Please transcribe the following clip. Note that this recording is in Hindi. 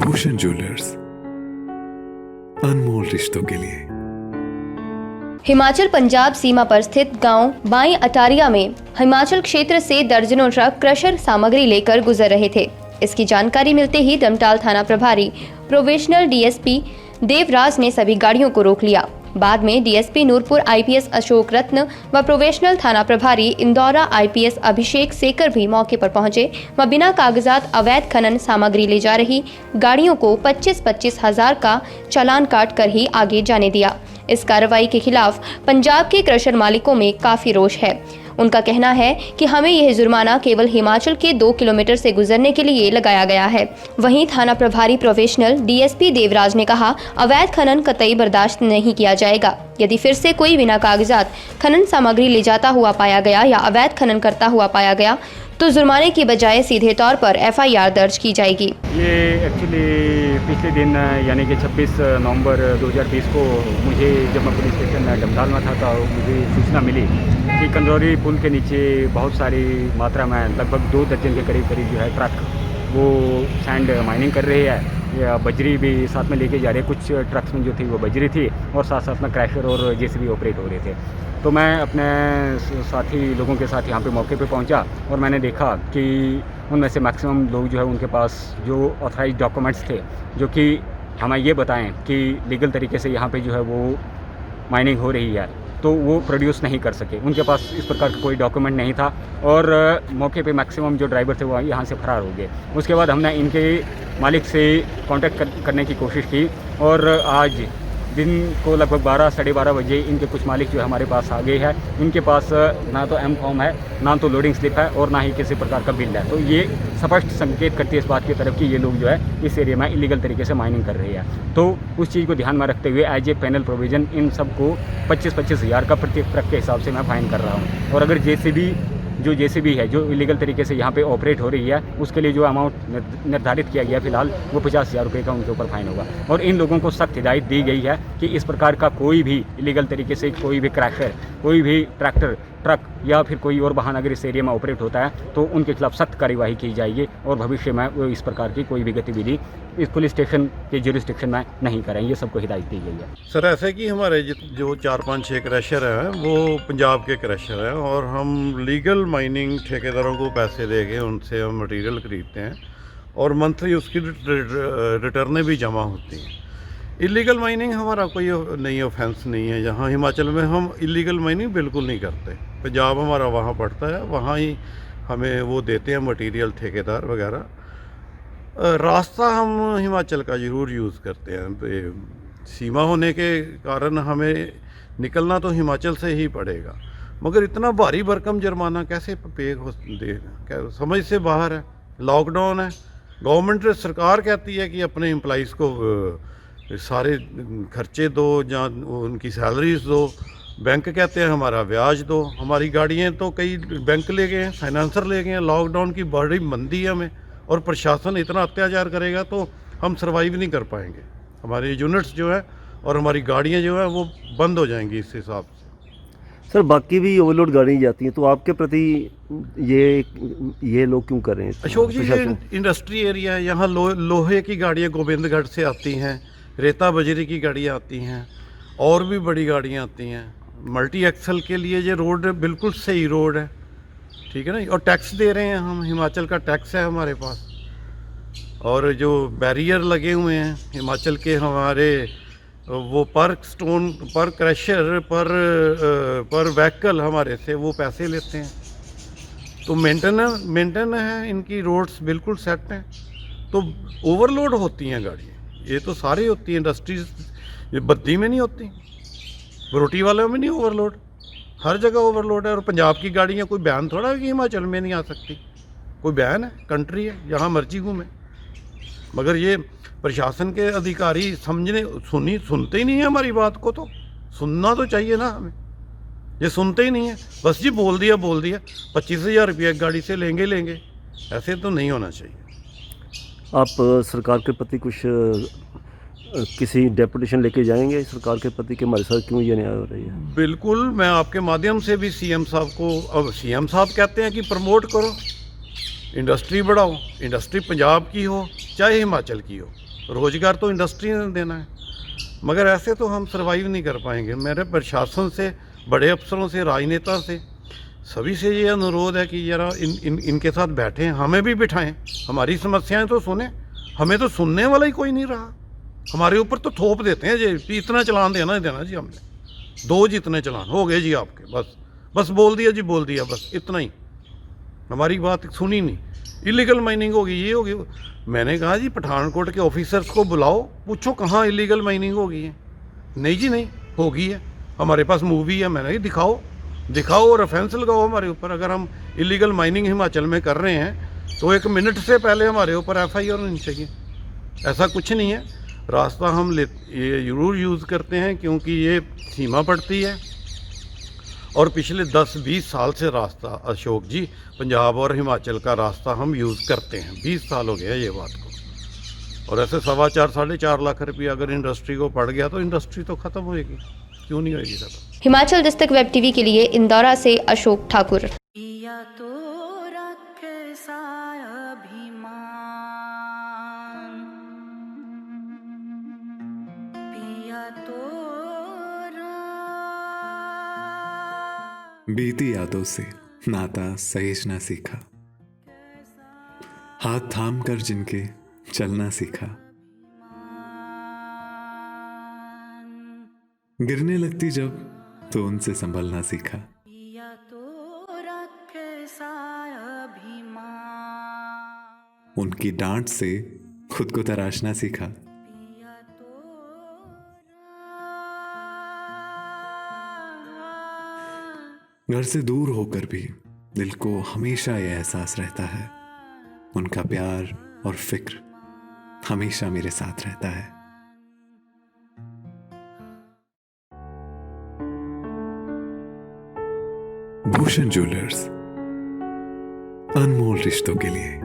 भूषण ज्वेलर्स, अनमोल रिश्तों के लिए। हिमाचल पंजाब सीमा पर स्थित गांव बाई अटारिया में हिमाचल क्षेत्र से दर्जनों ट्रक क्रशर सामग्री लेकर गुजर रहे थे। इसकी जानकारी मिलते ही डमटाल थाना प्रभारी प्रोबेशनल डीएसपी देवराज ने सभी गाड़ियों को रोक लिया। बाद में डीएसपी नूरपुर आईपीएस अशोक रत्न व प्रोबेशनल थाना प्रभारी इंदौरा आईपीएस अभिषेक सेकर भी मौके पर पहुंचे व बिना कागजात अवैध खनन सामग्री ले जा रही गाड़ियों को 25-25 हज़ार का चालान काट कर ही आगे जाने दिया। इस कार्रवाई के खिलाफ पंजाब के क्रशर मालिकों में काफी रोष है। उनका कहना है कि हमें यह जुर्माना केवल हिमाचल के 2 किलोमीटर से गुजरने के लिए लगाया गया है। वहीं थाना प्रभारी प्रोफेशनल डीएसपी देवराज ने कहा, अवैध खनन कतई बर्दाश्त नहीं किया जाएगा। यदि फिर से कोई बिना कागजात खनन सामग्री ले जाता हुआ पाया गया या अवैध खनन करता हुआ पाया गया तो जुर्माने की बजाय सीधे तौर पर एफआईआर दर्ज की जाएगी। ये एक्चुअली पिछले दिन यानी कि 26 नवंबर 2020 को मुझे जब मैं पुलिस स्टेशन डमटाल में था तो मुझे सूचना मिली कि कंदौरी पुल के नीचे बहुत सारी मात्रा में लगभग 2 दर्जन के करीब जो है ट्रक वो सैंड माइनिंग कर रही है या बजरी भी साथ में लेके जा रहे हैं। कुछ ट्रक्स में जो थी वो बजरी थी और साथ साथ में क्रैशर और जेसीबी ऑपरेट हो रहे थे। तो मैं अपने साथी लोगों के साथ यहाँ पे मौके पे पहुँचा और मैंने देखा कि उनमें से मैक्सिमम लोग जो है उनके पास जो ऑथराइज डॉक्यूमेंट्स थे जो कि हमें ये बताएं कि लीगल तरीके से यहाँ पे जो है वो माइनिंग हो रही है, तो वो प्रोड्यूस नहीं कर सके। उनके पास इस प्रकार का कोई डॉक्यूमेंट नहीं था और मौके पे मैक्सिमम जो ड्राइवर थे वो यहाँ से फरार हो गए। उसके बाद हमने इनके मालिक से कांटेक्ट करने की कोशिश की और आज दिन को लगभग 12 साढ़े 12 बजे इनके कुछ मालिक जो है हमारे पास आ गए हैं। इनके पास ना तो एम फॉर्म है, ना तो लोडिंग स्लिप है और ना ही किसी प्रकार का बिल है। तो ये स्पष्ट संकेत करती है इस बात की तरफ कि ये लोग जो है इस एरिया में इलीगल तरीके से माइनिंग कर रहे हैं। तो उस चीज़ को ध्यान में रखते हुए एज ए पेनल प्रोविज़न इन सबको 25-25 हज़ार का प्रत्येक ट्रक के हिसाब से मैं फाइन कर रहा हूँ। और अगर जेसीबी है जो इलीगल तरीके से यहाँ पे ऑपरेट हो रही है उसके लिए जो अमाउंट निर्धारित किया गया फिलहाल वो 50,000 रुपये का उनके ऊपर फाइन होगा। और इन लोगों को सख्त हिदायत दी गई है कि इस प्रकार का कोई भी इलीगल तरीके से कोई भी क्रैशर, कोई भी ट्रैक्टर, ट्रक या फिर कोई और वाहन अगर इस एरिया में ऑपरेट होता है तो उनके खिलाफ सख्त कार्यवाही की जाएगी और भविष्य में वो इस प्रकार की कोई भी गतिविधि इस पुलिस स्टेशन के ज्यूरिसडिक्शन में नहीं करें। ये सबको हिदायत दी गई है। सर ऐसे कि हमारे जो 4-5-6 क्रशर हैं वो पंजाब के क्रशर हैं और हम लीगल माइनिंग ठेकेदारों को पैसे दे के उनसे हम मटेरियल खरीदते हैं और मंथली उसकी रिटर्नें भी जमा होती हैं। इलीगल माइनिंग हमारा कोई नई ऑफेंस नहीं है। यहाँ हिमाचल में हम इलीगल माइनिंग बिल्कुल नहीं करते। पंजाब हमारा वहाँ पड़ता है, वहाँ ही हमें वो देते हैं मटेरियल ठेकेदार वगैरह। रास्ता हम हिमाचल का ज़रूर यूज़ करते हैं। सीमा होने के कारण हमें निकलना तो हिमाचल से ही पड़ेगा, मगर इतना भारी भरकम जुर्माना कैसे पे हो दे, समझ से बाहर है। लॉकडाउन है, गवर्नमेंट सरकार कहती है कि अपने एम्प्लॉइज़ को सारे खर्चे दो या उनकी सैलरीज दो, बैंक कहते हैं हमारा ब्याज दो। हमारी गाड़ियाँ तो कई बैंक ले गए हैं, फाइनेंसर ले गए हैं। लॉकडाउन की बड़ी मंदी है हमें और प्रशासन इतना अत्याचार करेगा तो हम सर्वाइव नहीं कर पाएंगे। हमारे यूनिट्स जो है और हमारी गाड़ियाँ जो है वो बंद हो जाएंगी इस हिसाब से। सर बाकी भी ओवरलोड गाड़ियाँ जाती हैं तो आपके प्रति ये लोग क्यों कर रहे हैं? अशोक जी ये इंडस्ट्री एरिया है, यहाँ लोहे की गाड़ियाँ गोविंदगढ़ से आती हैं, रेता बजरी की गाड़ियाँ आती हैं और भी बड़ी गाड़ियाँ आती हैं। मल्टी एक्सल के लिए ये रोड बिल्कुल सही रोड है, ठीक है ना। और टैक्स दे रहे हैं हम, हिमाचल का टैक्स है हमारे पास। और जो बैरियर लगे हुए हैं हिमाचल के हमारे, वो पर स्टोन, पर क्रशर, पर व्हीकल हमारे से वो पैसे लेते हैं। तो मेंटेन है, इनकी रोड्स बिल्कुल सेट हैं। तो ओवरलोड होती हैं गाड़ियाँ, ये तो सारी होती है। इंडस्ट्रीज ये बद्दी में नहीं होती, रोटी वालों में नहीं ओवरलोड, हर जगह ओवरलोड है। और पंजाब की गाड़ियाँ कोई बैन थोड़ा है कि हिमाचल में नहीं आ सकती, कोई बैन है, कंट्री है, जहाँ मर्जी घूमे। मगर ये प्रशासन के अधिकारी सुनते ही नहीं है हमारी बात को। तो सुनना तो चाहिए ना हमें, ये सुनते ही नहीं है। बस जी बोल दिया 25,000 रुपये गाड़ी से लेंगे, ऐसे तो नहीं होना चाहिए। आप सरकार के प्रति कुछ किसी डेपुटेशन लेके जाएंगे सरकार के प्रति कि हमारे साथ क्यों ये न्याय हो रही है? बिल्कुल, मैं आपके माध्यम से भी सीएम साहब को, अब सीएम साहब कहते हैं कि प्रमोट करो, इंडस्ट्री बढ़ाओ। इंडस्ट्री पंजाब की हो चाहे हिमाचल की हो, रोज़गार तो इंडस्ट्री ने देना है, मगर ऐसे तो हम सर्वाइव नहीं कर पाएंगे। मेरे प्रशासन से, बड़े अफसरों से, राजनेता से, सभी से ये अनुरोध है कि जरा इनके साथ बैठें, हमें भी बिठाएं, हमारी समस्याएं तो सुने। हमें तो सुनने वाला ही कोई नहीं रहा, हमारे ऊपर तो थोप देते हैं जी, इतना चलान देना ही देना जी, हमने 2 जितने चलान हो गए जी आपके, बस बोल दिया जी, बोल दिया, बस इतना ही, हमारी बात सुनी नहीं। इलीगल माइनिंग होगी, ये होगी। मैंने कहा जी पठानकोट के ऑफिसर्स को बुलाओ, पूछो कहाँ इलीगल माइनिंग होगी है। नहीं जी नहीं, होगी है, हमारे पास मूवी है। मैंने कहा दिखाओ और ऑफेंस लगाओ हमारे ऊपर। अगर हम इलीगल माइनिंग हिमाचल में कर रहे हैं तो 1 मिनट से पहले हमारे ऊपर FIR होनी चाहिए। ऐसा कुछ नहीं है, रास्ता हम ये ज़रूर यूज़ करते हैं क्योंकि ये सीमा पड़ती है और पिछले 10-20 साल से रास्ता, अशोक जी, पंजाब और हिमाचल का रास्ता हम यूज़ करते हैं। 20 साल हो गया ये बात को। और ऐसे 4.25-4.5 लाख रुपया अगर इंडस्ट्री को पड़ गया तो इंडस्ट्री तो ख़त्म होएगी, क्यों नहीं होएगी ख़त्म। हिमाचल दस्तक वेब टीवी के लिए इंदौरा से अशोक ठाकुर। पिया तो रखे सा अभिमान, पिया तो बीती यादों से नाता सहेजना सीखा, हाथ थाम कर जिनके चलना सीखा, गिरने लगती जब तो उनसे संभलना सीखा। पिया तो रखे सा अभिमान, उनकी डांट से खुद को तराशना सीखा। पिया तो घर से दूर होकर भी दिल को हमेशा यह एहसास रहता है, उनका प्यार और फिक्र हमेशा मेरे साथ रहता है। भूषण ज्वेलर्स, अनमोल रिश्तों के लिए।